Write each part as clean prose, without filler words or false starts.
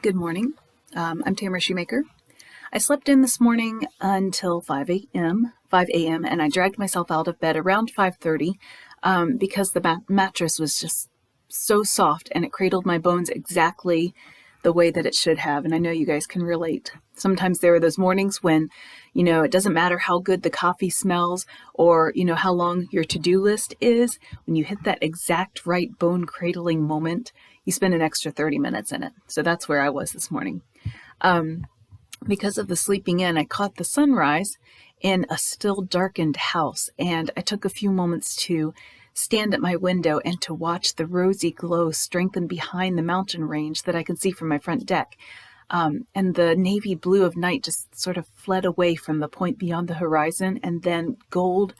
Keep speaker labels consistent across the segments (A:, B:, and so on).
A: Good morning. I'm Tamara Shoemaker. I slept in this morning until 5 a.m., and I dragged myself out of bed around 5:30 because the mattress was just so soft and it cradled my bones exactly the way that it should have. And I know you guys can relate. Sometimes there are those mornings when, it doesn't matter how good the coffee smells or, how long your to-do list is. When you hit that exact right bone cradling moment, you spend an extra 30 minutes in it. So that's where I was this morning. Because of the sleeping in, I caught the sunrise in a still darkened house, and I took a few moments to stand at my window and to watch the rosy glow strengthen behind the mountain range that I can see from my front deck. And the navy blue of night just sort of fled away from the point beyond the horizon, and then gold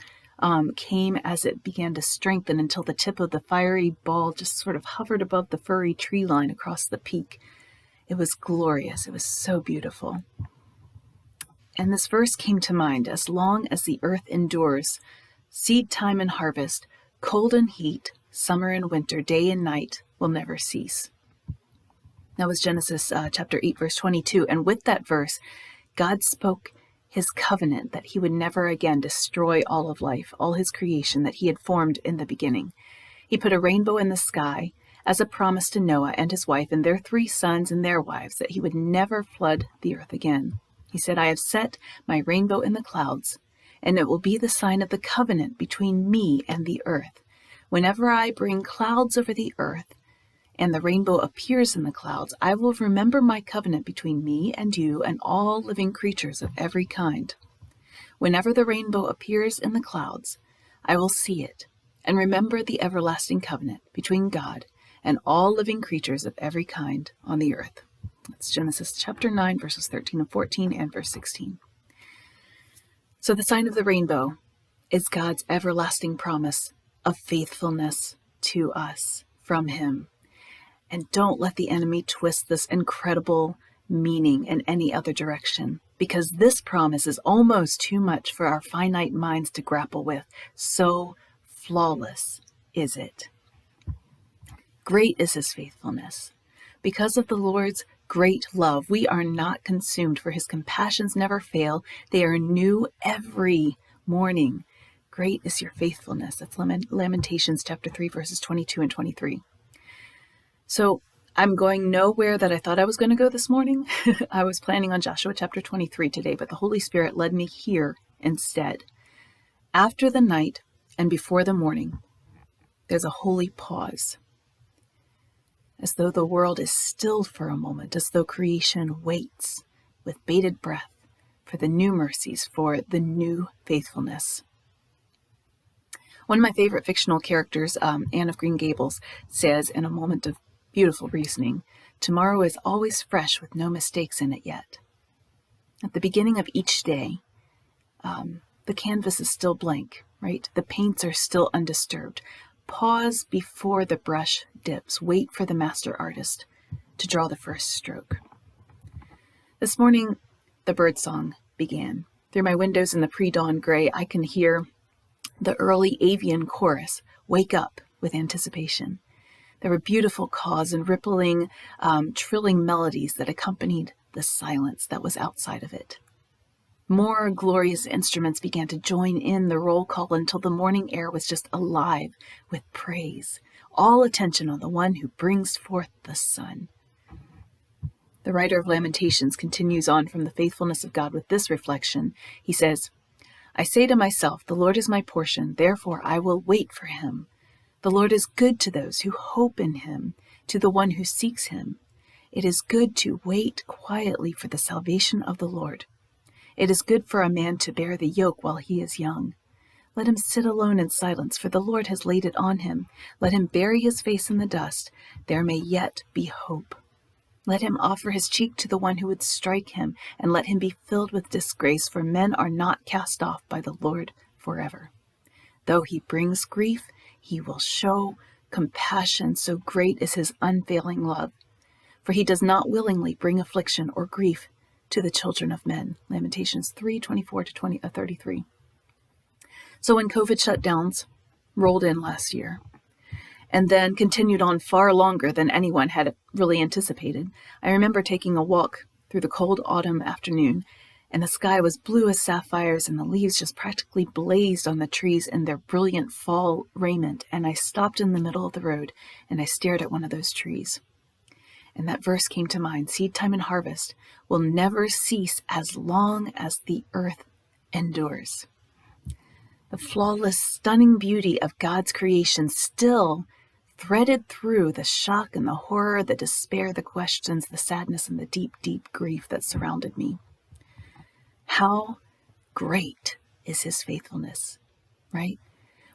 A: came as it began to strengthen until the tip of the fiery ball just sort of hovered above the furry tree line across the peak. It was glorious. It was so beautiful. And this verse came to mind: as long as the earth endures, seed time and harvest, cold and heat, summer and winter, day and night will never cease. That was Genesis chapter 8, verse 22. And with that verse, God spoke his covenant that he would never again destroy all of life, all his creation that he had formed in the beginning. He put a rainbow in the sky as a promise to Noah and his wife and their 3 sons and their wives that he would never flood the earth again. He said, "I have set my rainbow in the clouds, and it will be the sign of the covenant between me and the earth. Whenever I bring clouds over the earth and the rainbow appears in the clouds, I will remember my covenant between me and you and all living creatures of every kind. Whenever the rainbow appears in the clouds, I will see it and remember the everlasting covenant between God and all living creatures of every kind on the earth." That's Genesis chapter 9, verses 13 and 14, and verse 16. So the sign of the rainbow is God's everlasting promise of faithfulness to us from him. And don't let the enemy twist this incredible meaning in any other direction, because this promise is almost too much for our finite minds to grapple with. So flawless is it. Great is his faithfulness. Because of the Lord's great love, we are not consumed, for his compassions never fail. They are new every morning. Great is your faithfulness. That's Lamentations chapter 3, verses 22 and 23. So I'm going nowhere that I thought I was going to go this morning. I was planning on Joshua chapter 23 today, but the Holy Spirit led me here instead. After the night and before the morning, there's a holy pause, as though the world is stilled for a moment, as though creation waits with bated breath for the new mercies, for the new faithfulness. One of my favorite fictional characters, Anne of Green Gables, says in a moment of beautiful reasoning, "Tomorrow is always fresh with no mistakes in it yet." At the beginning of each day, the canvas is still blank, right? The paints are still undisturbed. Pause before the brush dips. Wait for the master artist to draw the first stroke. This morning, the birdsong began. Through my windows in the pre-dawn gray, I can hear the early avian chorus wake up with anticipation. There were beautiful caws and rippling, trilling melodies that accompanied the silence that was outside of it. More glorious instruments began to join in the roll call until the morning air was just alive with praise. All attention on the one who brings forth the sun. The writer of Lamentations continues on from the faithfulness of God with this reflection. He says, "I say to myself, the Lord is my portion, therefore I will wait for him. The Lord is good to those who hope in him, to the one who seeks him. It is good to wait quietly for the salvation of the Lord. It is good for a man to bear the yoke while he is young. Let him sit alone in silence, for the Lord has laid it on him. Let him bury his face in the dust. There may yet be hope. Let him offer his cheek to the one who would strike him, and let him be filled with disgrace, for men are not cast off by the Lord forever. Though he brings grief, he will show compassion, so great is his unfailing love. For he does not willingly bring affliction or grief to the children of men." Lamentations 3:24-33. So when COVID shutdowns rolled in last year, and then continued on far longer than anyone had really anticipated. I remember taking a walk through the cold autumn afternoon, and the sky was blue as sapphires, and the leaves just practically blazed on the trees in their brilliant fall raiment, and I stopped in the middle of the road, and I stared at one of those trees. And that verse came to mind: seed time and harvest will never cease as long as the earth endures. The flawless, stunning beauty of God's creation still threaded through the shock and the horror, the despair, the questions, the sadness, and the deep, deep grief that surrounded me. How great is his faithfulness, right?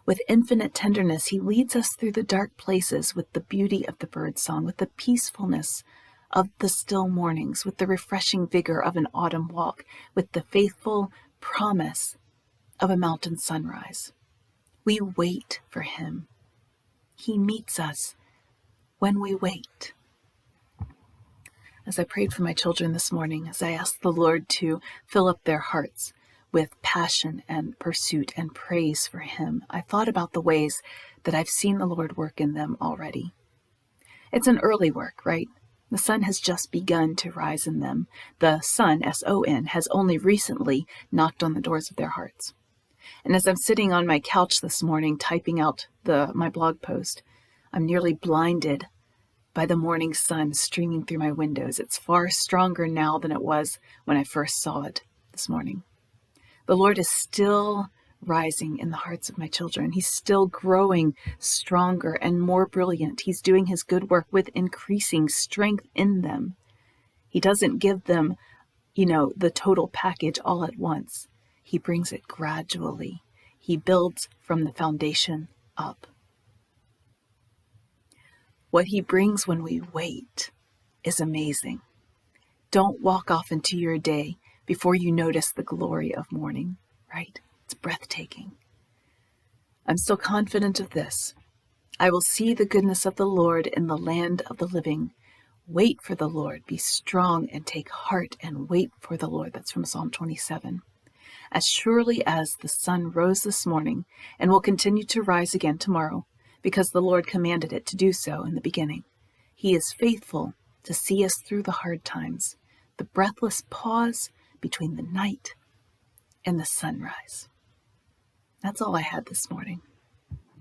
A: With infinite tenderness, he leads us through the dark places with the beauty of the bird song, with the peacefulness of the still mornings, with the refreshing vigor of an autumn walk, with the faithful promise of a mountain sunrise. We wait for him. He meets us when we wait. As I prayed for my children this morning, as I asked the Lord to fill up their hearts with passion and pursuit and praise for him, I thought about the ways that I've seen the Lord work in them already. It's an early work, right? The sun has just begun to rise in them. The sun, S-O-N, has only recently knocked on the doors of their hearts. And as I'm sitting on my couch this morning typing out my blog post, I'm nearly blinded by the morning sun streaming through my windows. It's far stronger now than it was when I first saw it this morning. The Lord is still rising in the hearts of my children. He's still growing stronger and more brilliant. He's doing his good work with increasing strength in them. He doesn't give them, the total package all at once. He brings it gradually. He builds from the foundation up. What he brings when we wait is amazing. Don't walk off into your day before you notice the glory of morning, right? It's breathtaking. I'm still confident of this. I will see the goodness of the Lord in the land of the living. Wait for the Lord. Be strong and take heart and wait for the Lord. That's from Psalm 27. As surely as the sun rose this morning and will continue to rise again tomorrow, because the Lord commanded it to do so in the beginning, he is faithful to see us through the hard times, the breathless pause between the night and the sunrise. That's all I had this morning.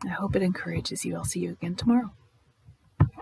A: I hope it encourages you. I'll see you again tomorrow.